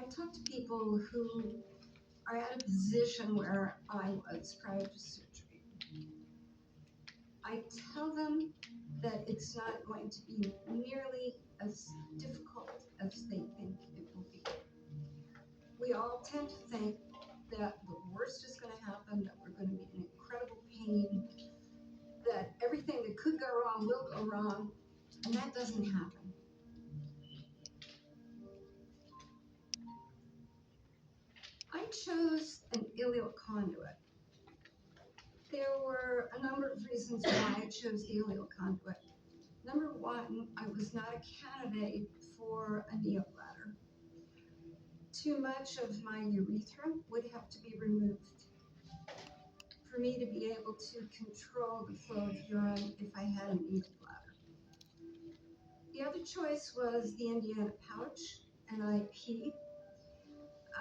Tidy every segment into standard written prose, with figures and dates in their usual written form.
talk to people who are at a position where I was prior to surgery. I tell them that it's not going to be nearly as difficult as they think it will be. We all tend to think that the worst is going to happen, that we're going to be in incredible pain, that everything that could go wrong will go wrong, and that doesn't happen. I chose an ileal conduit. There were a number of reasons why I chose the ileal conduit. Number one, I was not a candidate for a neobladder. Too much of my urethra would have to be removed for me to be able to control the flow of urine if I had a neobladder. The other choice was the Indiana pouch, NIP.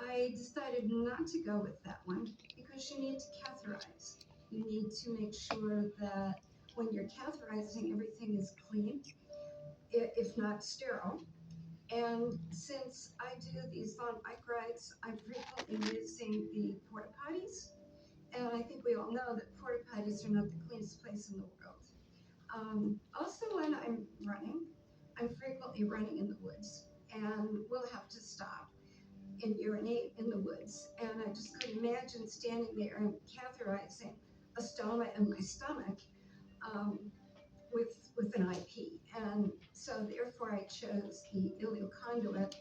I decided not to go with that one because you need to catheterize. You need to make sure that when you're catheterizing, everything is clean, if not sterile. And since I do these long bike rides, I'm frequently using the porta potties. And I think we all know that porta potties are not the cleanest place in the world. Also, when I'm running, I'm frequently running in the woods, and we'll have to stop and urinate in the woods. And I just couldn't imagine standing there and catheterizing a stoma in my stomach with an IP. And so therefore I chose the ileal conduit.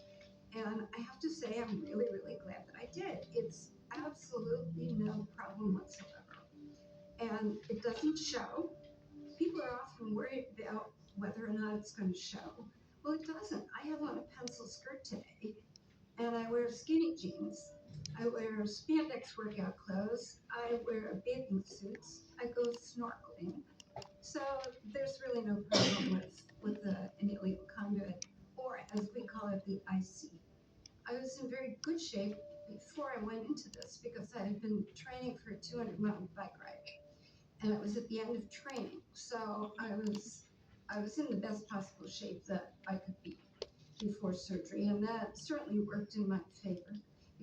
And I have to say, I'm really, really glad that I did. It's absolutely no problem whatsoever. And it doesn't show. People are often worried about whether or not it's going to show. Well, it doesn't. I have on a pencil skirt today, and I wear skinny jeans. I wear spandex workout clothes. I wear bathing suits. I go snorkeling. So there's really no problem with an ileal conduit, or as we call it, the IC. I was in very good shape before I went into this because I had been training for a 200-mile bike ride, and it was at the end of training. So I was in the best possible shape that I could be before surgery, and that certainly worked in my favor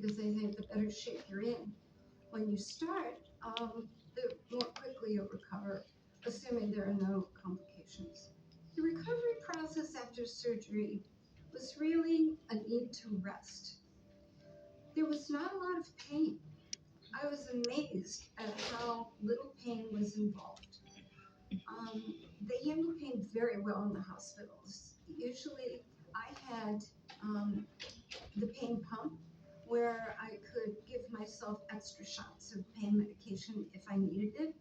because I think the better shape you're in when you start, the more quickly you'll recover, assuming there are no complications. The recovery process after surgery was really a need to rest. There was not a lot of pain. I was amazed at how little pain was involved. They handle pain very well in the hospitals. Usually I had the pain pump where I could give myself extra shots of pain medication if I needed it.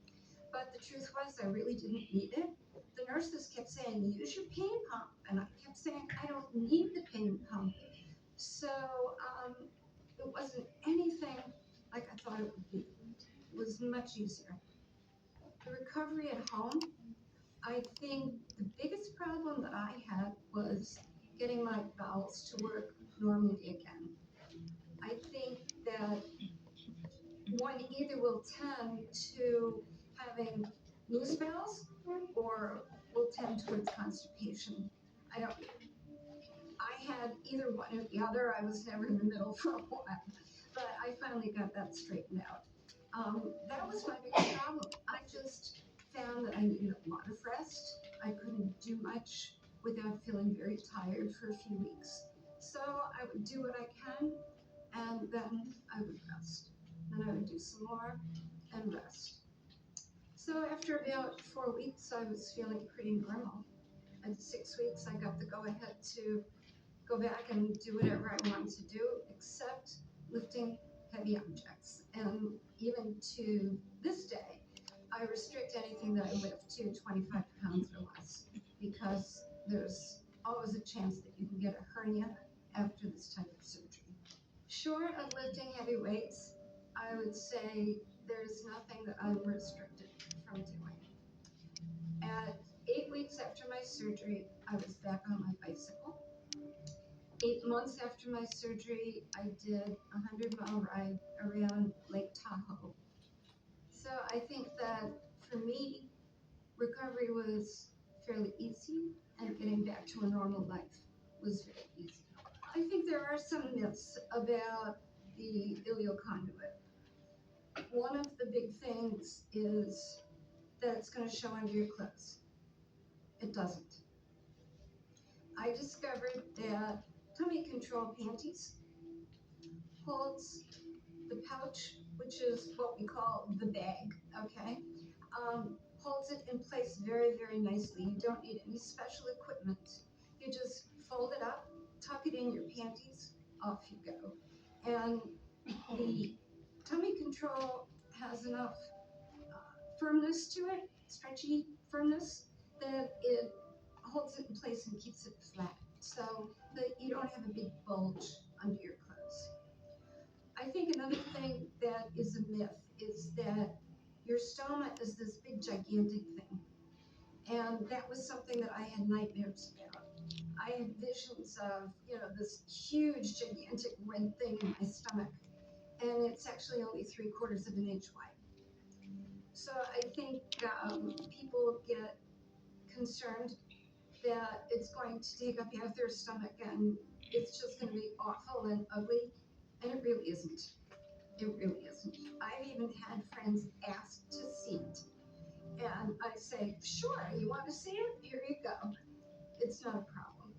But the truth was I really didn't need it. The nurses kept saying, use your pain pump. And I kept saying, I don't need the pain pump. So it wasn't anything like I thought it would be. It was much easier. The recovery at home, I think the biggest problem that I had was getting my bowels to work normally again. I think that one either will tend to having loose bowels or will tend towards constipation. I had either one or the other. I was never in the middle for a while, but I finally got that straightened out. That was my biggest problem. I just found that I needed a lot of rest. I couldn't do much without feeling very tired for a few weeks. So I would do what I can, and then I would rest. Then I would do some more and rest. So after about 4 weeks, I was feeling pretty normal. At 6 weeks, I got the go-ahead to go back and do whatever I wanted to do, except lifting heavy objects. And even to this day, I restrict anything that I lift to 25 pounds or less because there's always a chance that you can get a hernia after this type of surgery. Short of lifting heavy weights, I would say there's nothing that I'm restricted from doing. At 8 weeks after my surgery, I was back on my bicycle. 8 months after my surgery, I did a 100-mile ride around Lake Tahoe. So I think that for me, recovery was fairly easy, and getting back to a normal life was very easy. I think there are some myths about the ileal conduit. One of the big things is that it's going to show under your clothes. It doesn't. I discovered that tummy control panties holds the pouch, which is what we call the bag, okay? Holds it in place very, very nicely. You don't need any special equipment. You just fold it up, tuck it in your panties, off you go. And the tummy control has enough firmness to it, stretchy firmness, that it holds it in place and keeps it flat so that you don't have a big bulge under your clothes. I think another thing that is a myth is that your stoma is this big gigantic thing. And that was something that I had nightmares about. I had visions of, this huge, gigantic red thing in my stomach. And it's actually only 3/4 of an inch wide. So I think people get concerned that it's going to take up half their stomach and it's just going to be awful and ugly. And it really isn't. It really isn't. I've even had friends ask to see it. And I say, sure, you want to see it? Here you go. It's not a problem.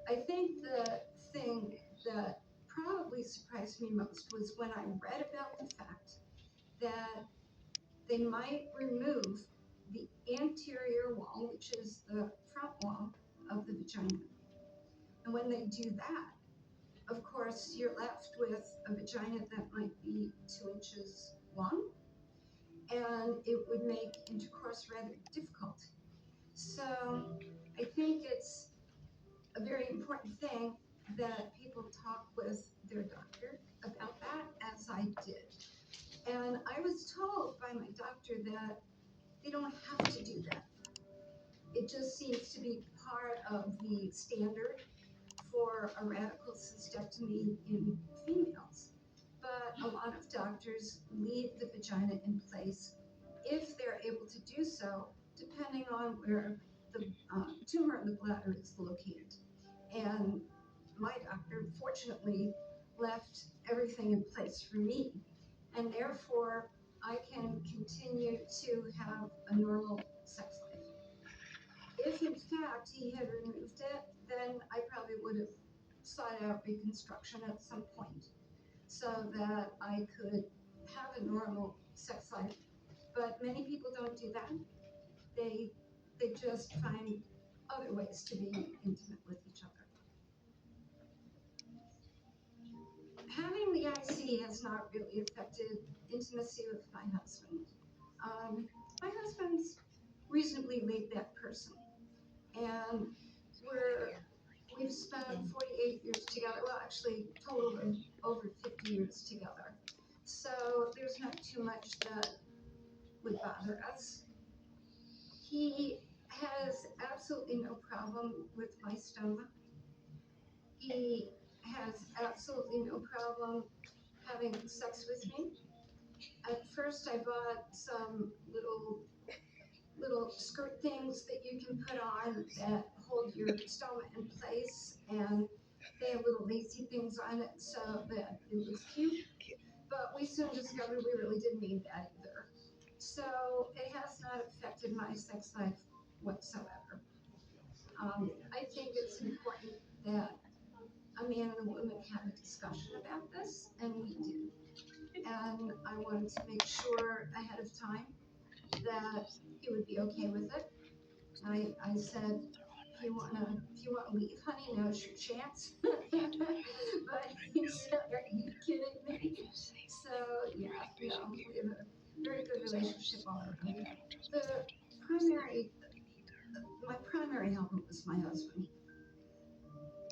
I think the thing that probably surprised me most was when I read about the fact that they might remove the anterior wall, which is the front wall of the vagina. And when they do that, of course, you're left with a vagina that might be 2 inches long, and it would make intercourse rather difficult. So I think it's a very important thing that people talk with their doctor about that, as I did. And I was told by my doctor that they don't have to do that. It just seems to be part of the standard for a radical cystectomy in females. But a lot of doctors leave the vagina in place if they're able to do so, depending on where the tumor in the bladder is located. And my doctor, fortunately, left everything in place for me. And therefore, I can continue to have a normal sex life. If in fact he had removed it, then I probably would have sought out reconstruction at some point so that I could have a normal sex life. But many people don't do that. They they just find other ways to be intimate with each other. Having the IC has not really affected intimacy with my husband. My husband's reasonably laid back person, and we've spent 48 years together. Well, actually, total of over 50 years together. So there's not too much that would bother us. He has absolutely no problem with my stoma. He has absolutely no problem having sex with me. At first, I bought some little skirt things that you can put on that hold your stoma in place, and they have little lacy things on it so that it looks cute. But we soon discovered we really didn't need that either. So it has not affected my sex life whatsoever. I think it's important that a man and a woman have a discussion about this, and we did. And I wanted to make sure ahead of time that he would be okay with it. I said, if you wanna leave, honey, now's your chance. But he said, are you kidding me? So yeah, no, we have a very good relationship all around. The primary, my primary helper was my husband.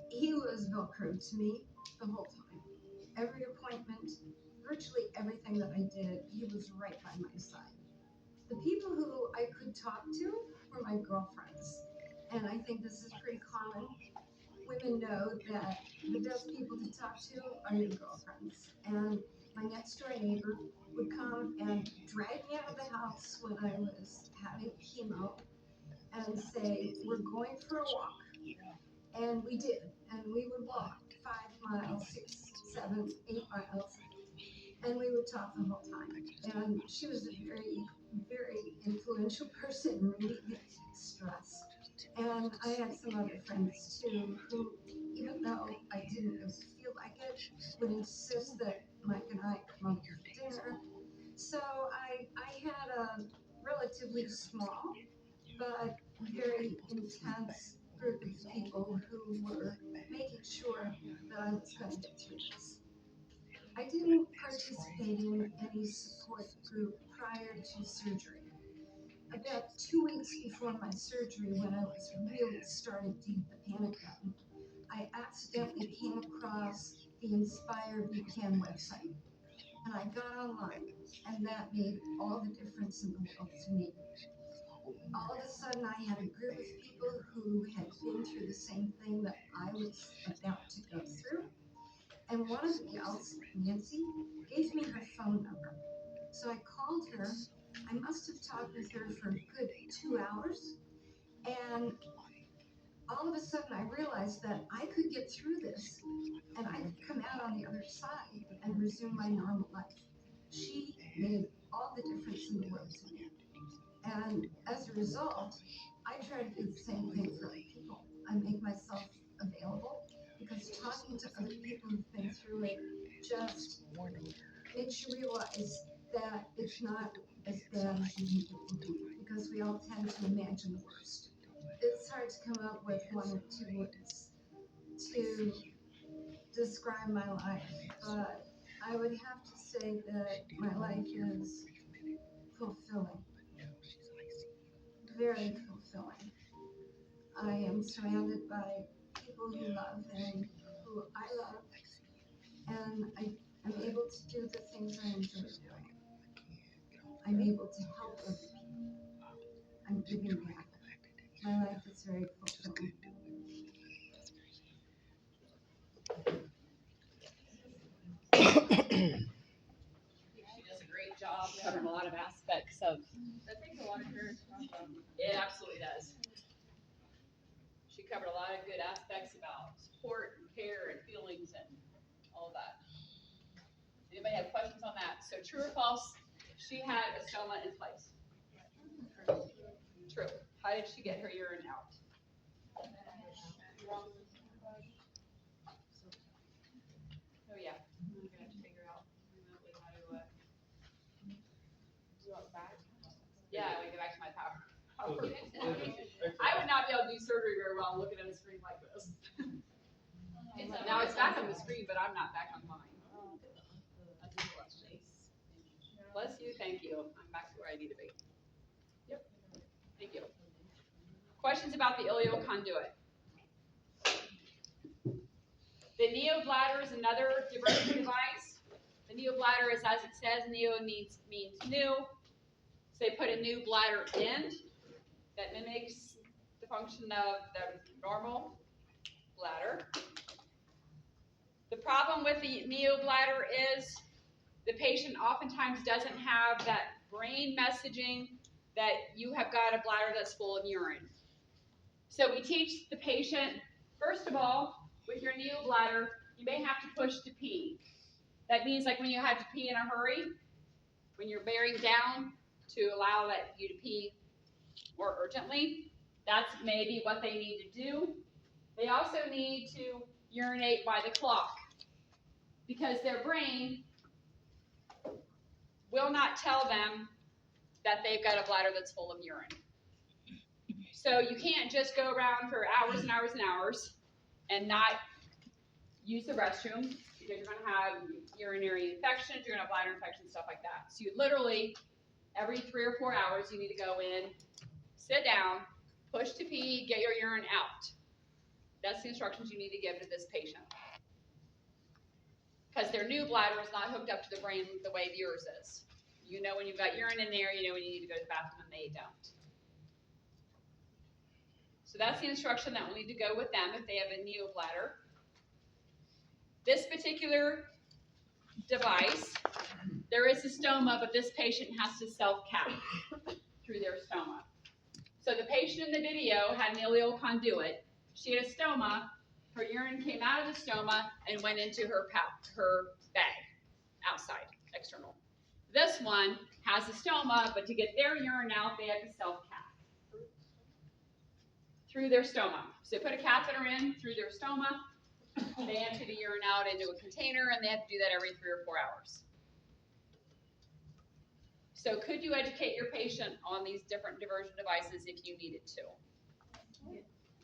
He was Velcro to me the whole time. Every appointment, virtually everything that I did, he was right by my side. The people who I could talk to were my girlfriends. And I think this is pretty common. Women know that the best people to talk to are your girlfriends. And my next door neighbor would come and drag me out of the house when I was having chemo and say, we're going for a walk. And we did. And we would walk miles, 6, 7, 8 miles, and we would talk the whole time. And she was a very, very influential person in relieving stress. And I had some other friends too who, even though I didn't really feel like it, would insist that Mike and I come over for dinner. So I had a relatively small but very intense group of people who were making sure that I was going to get through this. I didn't participate in any support group prior to surgery. About 2 weeks before my surgery, when I was really starting to hit the panic button, I accidentally came across the Inspire BCAN website. And I got online, and that made all the difference in the world to me. All of a sudden, I had a group of people who had been through the same thing that I was about to go through. And one of the gals, Nancy, gave me her phone number. So I called her. I must have talked with her for a good 2 hours. And all of a sudden, I realized that I could get through this and I could come out on the other side and resume my normal life. She made all the difference in the world to me. And as a result, I try to do the same thing for other people. I make myself available because talking to other people who've been through it just makes you realize that it's not as bad as you think it will be, because we all tend to imagine the worst. It's hard to come up with one or two words to describe my life, but I would have to say that my life is fulfilling, very fulfilling. I am surrounded by people who love and who I love, and I'm able to do the things I enjoy doing. I'm able to help other people. I'm giving back. My life is very fulfilling. She does a great job covering a lot of aspects of. That takes a lot of courage to talk about. It absolutely does. She covered a lot of good aspects about support and care and feelings and all of that. Anybody have questions on that? So true or false? She had a stoma in place. True. How did she get her urine out? Oh yeah. I'm gonna have to figure out remotely how to do it back. Yeah, I want to go back to my power. I would not be able to do surgery very well looking at a screen like this. Now it's back on the screen, but I'm not back on mine. That's a question. Bless you, thank you. I'm back to where I need to be. Yep. Thank you. Questions about the ileal conduit? The neobladder is another diversion device. The neobladder is, as it says, neo means new. So they put a new bladder in that mimics the function of the normal bladder. The problem with the neobladder is the patient oftentimes doesn't have that brain messaging that you have got a bladder that's full of urine. So we teach the patient, first of all, with your neobladder, you may have to push to pee. That means like when you have to pee in a hurry, when you're bearing down to allow you to pee more urgently, that's maybe what they need to do. They also need to urinate by the clock because their brain will not tell them that they've got a bladder that's full of urine. So you can't just go around for hours and hours and hours and not use the restroom because you're going to have urinary infections, you're going to have bladder infections, stuff like that. So you literally, every 3 or 4 hours, you need to go in, sit down, push to pee, get your urine out. That's the instructions you need to give to this patient. Because their new bladder is not hooked up to the brain the way yours is. You know when you've got urine in there, you know when you need to go to the bathroom, and they don't. So that's the instruction that will need to go with them if they have a neobladder. This particular device, there is a stoma, but this patient has to self-cap through their stoma. So the patient in the video had an ileal conduit. She had a stoma, Her urine came out of the stoma and went into her bag, outside, external. This one has a stoma, but to get their urine out, they have to self-cath through their stoma. So they put a catheter in through their stoma, they empty the urine out into a container, and they have to do that every 3 or 4 hours. So could you educate your patient on these different diversion devices if you needed to?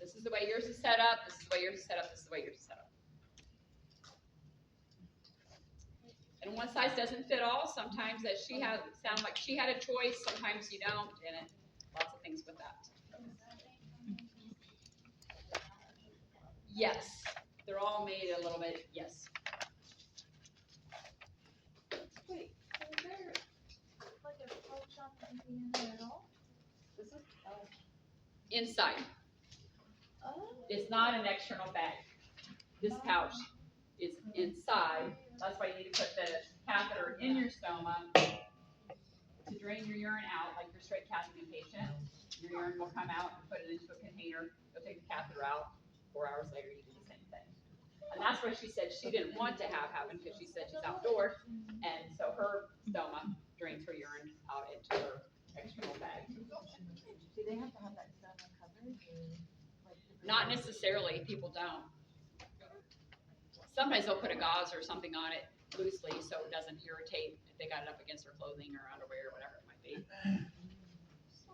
This is the way yours is set up, this is the way yours is set up, this is the way yours is set up. And one size doesn't fit all. Sometimes that sound like she had a choice, sometimes you don't, and lots of things with that. Yes, they're all made a little bit, yes. Wait, so is there like a pro shop in there at all? This is, Inside. oh. It's not an external bag. This pouch is inside. That's why you need to put the catheter in your stoma to drain your urine out, like your straight catheter patient. Your urine will come out and put it into a container. You'll take the catheter out. 4 hours later, you do the same thing. And that's what she said she didn't want to have happen because she said she's outdoors, and so her stoma drains her urine out into her external bag. Do they have to have that stoma covered? Not necessarily. People don't. Sometimes they'll put a gauze or something on it loosely so it doesn't irritate if they got it up against their clothing or underwear or whatever it might be.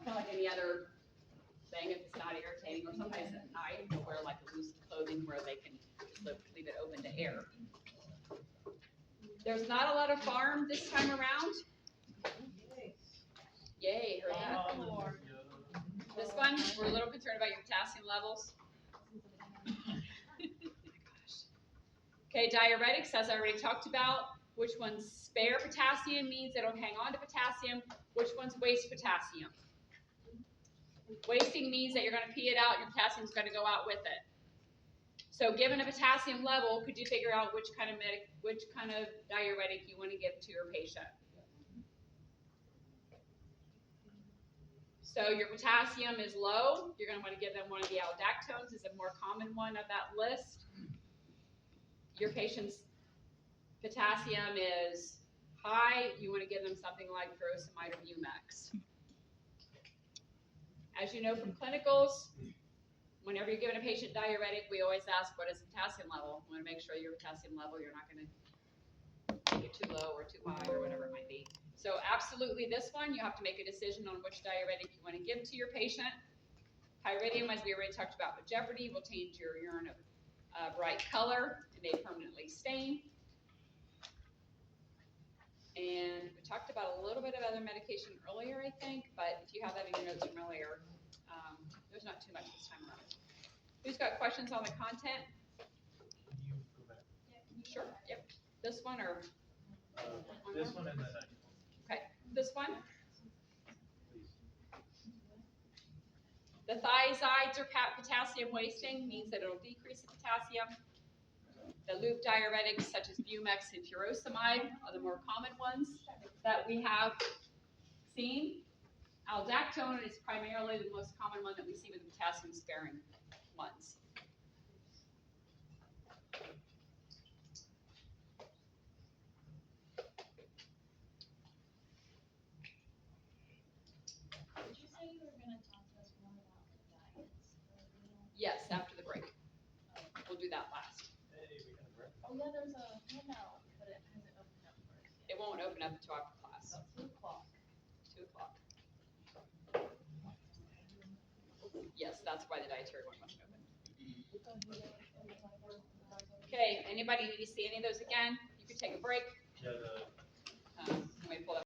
Kind of like any other thing if it's not irritating, or sometimes at night they'll wear like a loose clothing where they can leave it open to air. There's not a lot of farm this time around. Yay, heard that. This one, we're a little concerned about your potassium levels. Okay, diuretics, as I already talked about, which ones spare potassium means they don't hang on to potassium, which ones waste potassium. Wasting means that you're going to pee it out, your potassium's going to go out with it. So given a potassium level, could you figure out which kind of diuretic you want to give to your patient? So your potassium is low, you're going to want to give them one of the aldactones, is a more common one of that list. Your patient's potassium is high, you want to give them something like furosemide or Bumex. As you know from clinicals, whenever you're giving a patient diuretic, we always ask what is the potassium level. We want to make sure your potassium level, you're not going to make it too low or too high or whatever it might be. So absolutely this one, you have to make a decision on which diuretic you want to give to your patient. Pyridium, as we already talked about with Jeopardy, will change your urine a bright color. It may permanently stain. And we talked about a little bit of other medication earlier, I think, but if you have that in your notes from earlier, there's not too much this time around. Who's got questions on the content? Can you go back? Sure, yep. This one or? This one and the next one, Okay, this one. please. The thiazides are potassium wasting, means that it'll decrease the potassium. The loop diuretics such as Bumex and furosemide are the more common ones that we have seen. Aldactone is primarily the most common one that we see with the potassium sparing ones. Did you say you were gonna talk to us more about the diets for renal? Yes, after the break. We'll do that last. Hey, we got a break. Oh yeah, there's a handout, but it hasn't opened up for us yet. It won't open up until after class, About 2 o'clock. 2 o'clock. Yes, that's why the dietary one wasn't open. Okay, anybody need to see any of those again? You could take a break. Yeah, Let me pull that